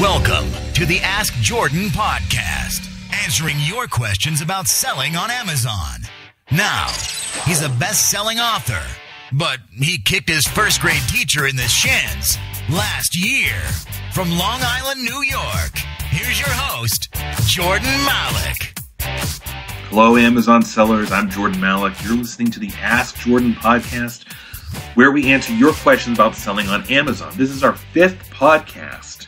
Welcome to the Ask Jordan podcast, answering your questions about selling on Amazon. Now, he's a best-selling author, but he kicked his first-grade teacher in the shins last year. From Long Island, New York, here's your host, Jordan Malik. Hello, Amazon sellers. I'm Jordan Malik. You're listening to the Ask Jordan podcast, where we answer your questions about selling on Amazon. This is our 5th podcast.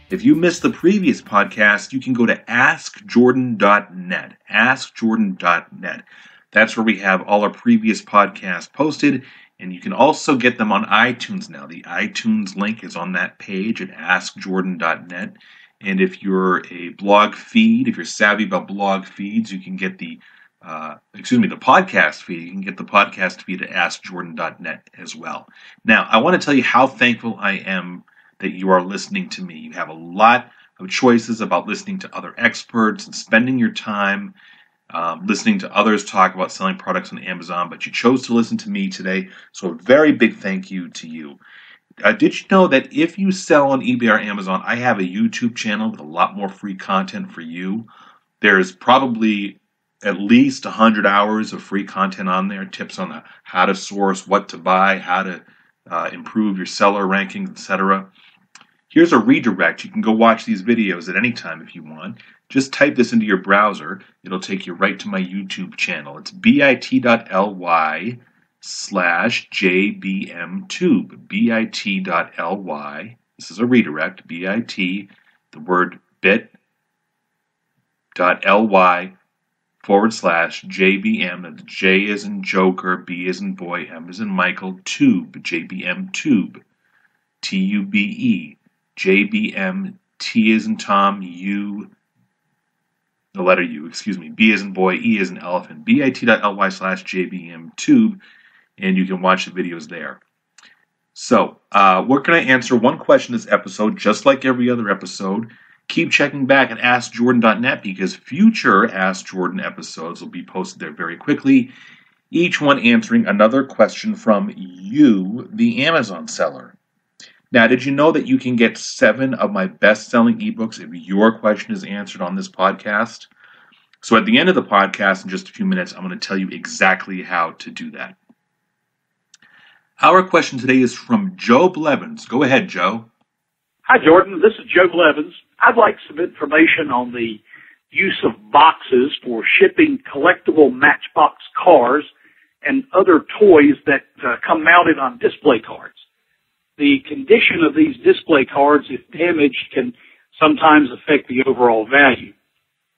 If you missed the previous podcast, you can go to askjordan.net. Askjordan.net. That's where we have all our previous podcasts posted, and you can also get them on iTunes now. The iTunes link is on that page at askjordan.net. And if you're a blog feed, if you're savvy about blog feeds, you can get the podcast feed. You can get the podcast feed at askjordan.net as well. Now, I want to tell you how thankful I am that you are listening to me. You have a lot of choices about listening to other experts and spending your time listening to others talk about selling products on Amazon, but you chose to listen to me today, so a very big thank you to you. Did you know that if you sell on eBay or Amazon, I have a YouTube channel with a lot more free content for you? There's probably at least 100 hours of free content on there, tips on how to source, what to buy, how to improve your seller rankings, etc. Here's a redirect. You can go watch these videos at any time if you want. Just type this into your browser. It'll take you right to my YouTube channel. It's bit.ly/jbmtube. bit.ly. This is a redirect. bit, the word bit.ly/jbm. That's J as in Joker, B as in boy, M as in Michael, tube. JBM tube. TUBE. JBM, T as in Tom, U, the letter U, B as in boy, E as in elephant, bit.ly/jbm tube, and you can watch the videos there. So, we're going to answer one question this episode, just like every other episode. Keep checking back at AskJordan.net because future Ask Jordan episodes will be posted there very quickly, each one answering another question from you, the Amazon seller. Now, did you know that you can get 7 of my best-selling ebooks if your question is answered on this podcast? So at the end of the podcast, in just a few minutes, I'm going to tell you exactly how to do that. Our question today is from Joe Blevins. Go ahead, Joe. Hi, Jordan. This is Joe Blevins. I'd like some information on the use of boxes for shipping collectible Matchbox cars and other toys that come mounted on display cards. The condition of these display cards, if damaged, can sometimes affect the overall value.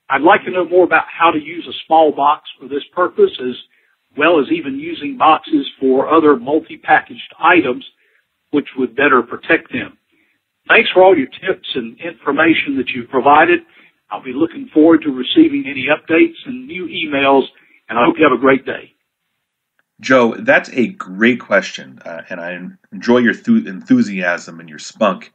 I'd like to know more about how to use a small box for this purpose, as well as even using boxes for other multi-packaged items, which would better protect them. Thanks for all your tips and information that you've provided. I'll be looking forward to receiving any updates and new emails, and I hope you have a great day. Joe, that's a great question, and I enjoy your enthusiasm and your spunk.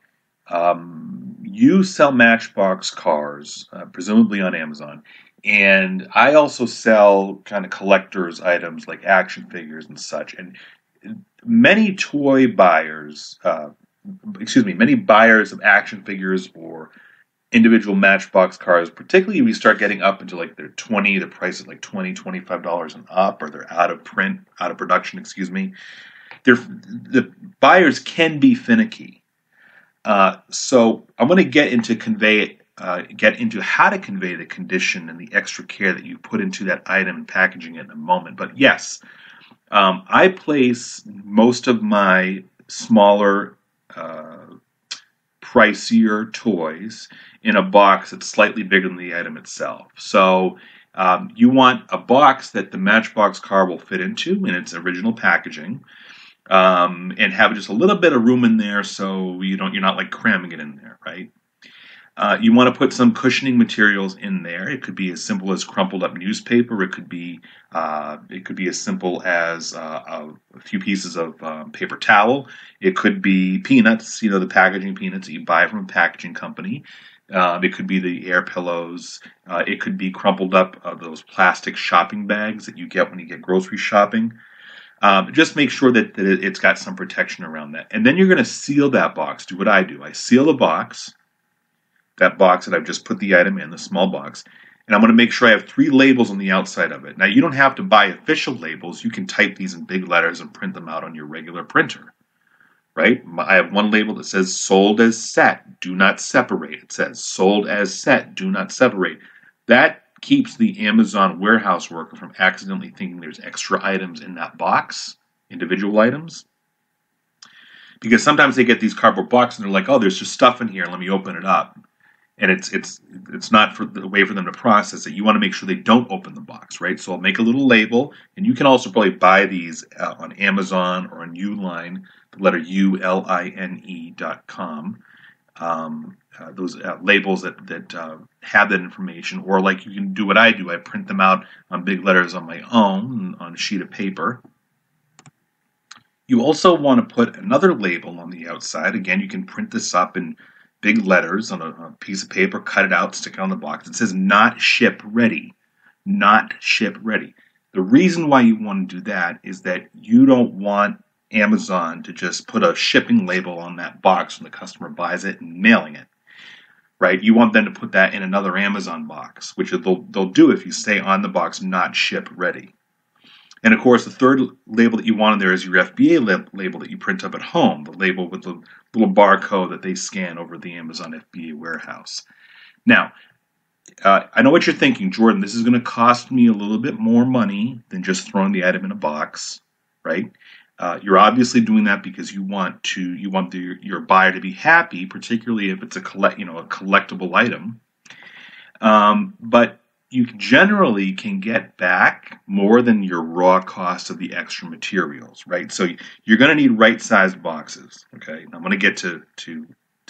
You sell Matchbox cars, presumably on Amazon, and I also sell kind of collector's items like action figures and such. And many buyers of action figures or individual Matchbox cars, particularly if you start getting up into like the price is like $20, $25 and up, or they're out of production, the buyers can be finicky. So I'm going to get into how to convey the condition and the extra care that you put into that item and packaging it in a moment. But yes, I place most of my smaller, pricier toys in a box that's slightly bigger than the item itself. So you want a box that the Matchbox car will fit into in its original packaging, and have just a little bit of room in there so you're not like cramming it in there, right? You want to put some cushioning materials in there. It could be as simple as crumpled up newspaper. It could be as simple as a few pieces of paper towel. It could be peanuts, the packaging peanuts that you buy from a packaging company. It could be the air pillows. It could be crumpled up those plastic shopping bags that you get when you get grocery shopping. Just make sure that it's got some protection around that. And then you're going to seal that box. Do what I do. I seal the box. that box that I've just put the item in, the small box, and I'm going to make sure I have 3 labels on the outside of it. Now, you don't have to buy official labels. You can type these in big letters and print them out on your regular printer, right? I have one label that says sold as set, do not separate. It says sold as set, do not separate. That keeps the Amazon warehouse worker from accidentally thinking there's extra items in that box, individual items. Because sometimes they get these cardboard boxes and they're like, oh, there's just stuff in here, let me open it up. And it's not the way for them to process it. You want to make sure they don't open the box, right? So I'll make a little label, and you can also probably buy these on Amazon or on Uline, the letter uline.com. Those labels that have that information, or like you can do what I do. I print them out on big letters on my own on a sheet of paper. You also want to put another label on the outside. Again, you can print this up in big letters on a piece of paper, cut it out, stick it on the box. It says not ship ready. Not ship ready. The reason why you want to do that is that you don't want Amazon to just put a shipping label on that box when the customer buys it and mailing it, right? You want them to put that in another Amazon box, which they'll do if you say on the box, not ship ready. And of course, the third label that you want in there is your FBA label that you print up at home, the label with the little barcode that they scan over the Amazon FBA warehouse. Now, I know what you're thinking, Jordan, this is going to cost me a little bit more money than just throwing the item in a box, right? You're obviously doing that because you want your buyer to be happy, particularly if it's a collectible item. But you generally can get back more than your raw cost of the extra materials, right? So you're going to need right-sized boxes, okay? I'm going to get to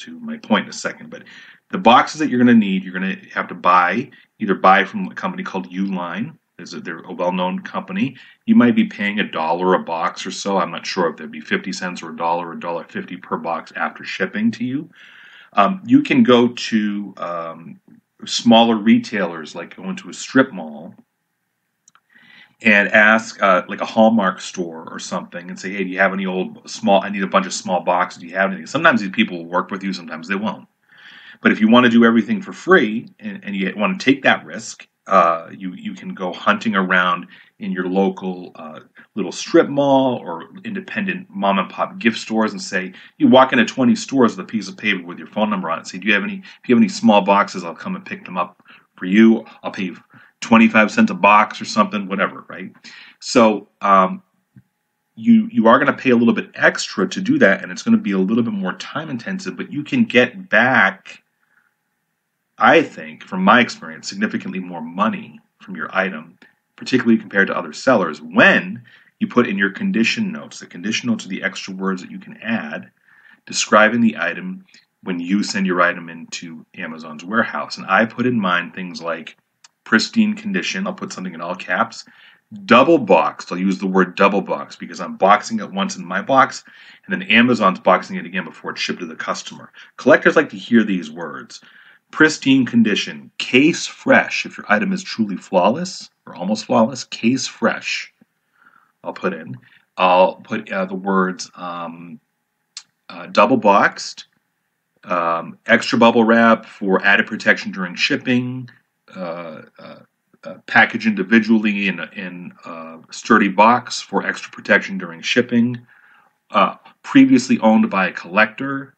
my point in a second, but the boxes that you're going to need, you're going to have to either buy from a company called Uline. They're a well-known company. You might be paying $1 a box or so. I'm not sure if there'd be 50 cents or $1 or $1.50 per box after shipping to you. You can go to smaller retailers, like go into a strip mall and ask like a Hallmark store or something and say, hey, do you have any I need a bunch of small boxes. Do you have anything? Sometimes these people will work with you, sometimes they won't. But if you want to do everything for free and you want to take that risk, you can go hunting around in your local little strip mall or independent mom and pop gift stores and say, you walk into 20 stores with a piece of paper with your phone number on it and say, if you have any small boxes, I'll come and pick them up for you. I'll pay you 25 cents a box or something, whatever, right? So you are going to pay a little bit extra to do that, and it's going to be a little bit more time intensive, but you can get back, I think, from my experience, significantly more money from your item, particularly compared to other sellers, when you put in your condition notes. The condition notes are the extra words that you can add describing the item when you send your item into Amazon's warehouse. And I put in mine things like pristine condition. I'll put something in all caps. Double boxed. I'll use the word double boxed because I'm boxing it once in my box, and then Amazon's boxing it again before it's shipped to the customer. Collectors like to hear these words. Pristine condition, case fresh. If your item is truly flawless or almost flawless, case fresh. I'll put the words double boxed, extra bubble wrap for added protection during shipping, package individually in a sturdy box for extra protection during shipping, previously owned by a collector.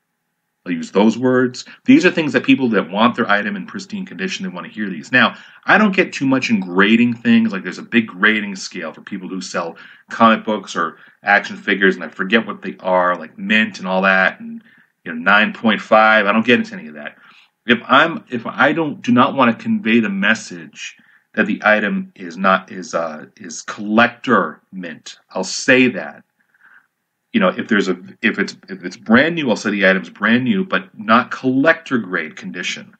I'll use those words. These are things that people that want their item in pristine condition, they want to hear these. Now, I don't get too much in grading things. Like there's a big grading scale for people who sell comic books or action figures, and I forget what they are, like Mint and all that, and 9.5. I don't get into any of that. If I do not want to convey the message that the item is collector mint, I'll say that. If it's brand new, I'll say the item's brand new, but not collector grade condition.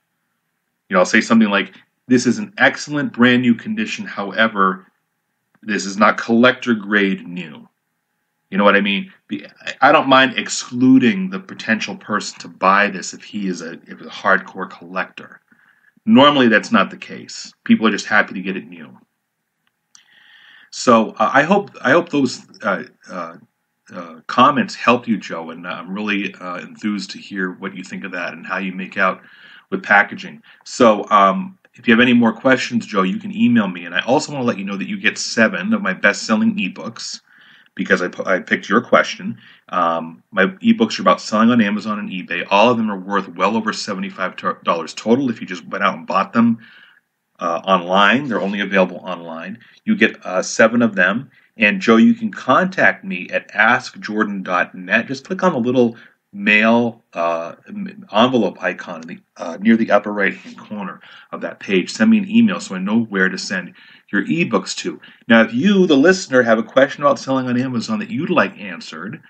I'll say something like, this is an excellent brand new condition. However, this is not collector grade new. You know what I mean? I don't mind excluding the potential person to buy this if he is a hardcore collector. Normally, that's not the case. People are just happy to get it new. So I hope those comments helped you, Joe, and I'm really enthused to hear what you think of that and how you make out with packaging. So if you have any more questions, Joe, you can email me. And I also want to let you know that you get 7 of my best-selling ebooks because I picked your question. My ebooks are about selling on Amazon and eBay. All of them are worth well over $75 total if you just went out and bought them online. They're only available online. You get 7 of them. And Joe, you can contact me at askjordan.net. Just click on the little mail envelope icon in the, near the upper right-hand corner of that page. Send me an email so I know where to send your ebooks to. Now, if you, the listener, have a question about selling on Amazon that you'd like answered,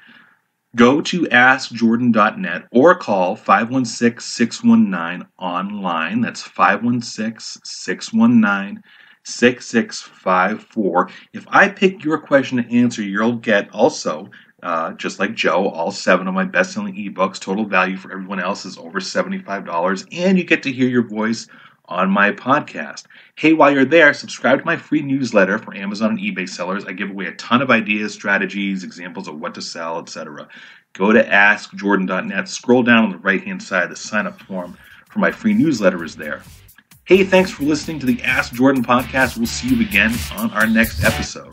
go to askjordan.net or call 516-619-online. That's 516-619-6654. If I pick your question to answer, you'll get also, just like Joe, all 7 of my best-selling ebooks. Total value for everyone else is over $75, and you get to hear your voice on my podcast. Hey, while you're there, subscribe to my free newsletter for Amazon and eBay sellers. I give away a ton of ideas, strategies, examples of what to sell, etc. Go to askjordan.net. Scroll down on the right-hand side. The sign-up form for my free newsletter is there. Hey, thanks for listening to the Ask Jordan podcast. We'll see you again on our next episode.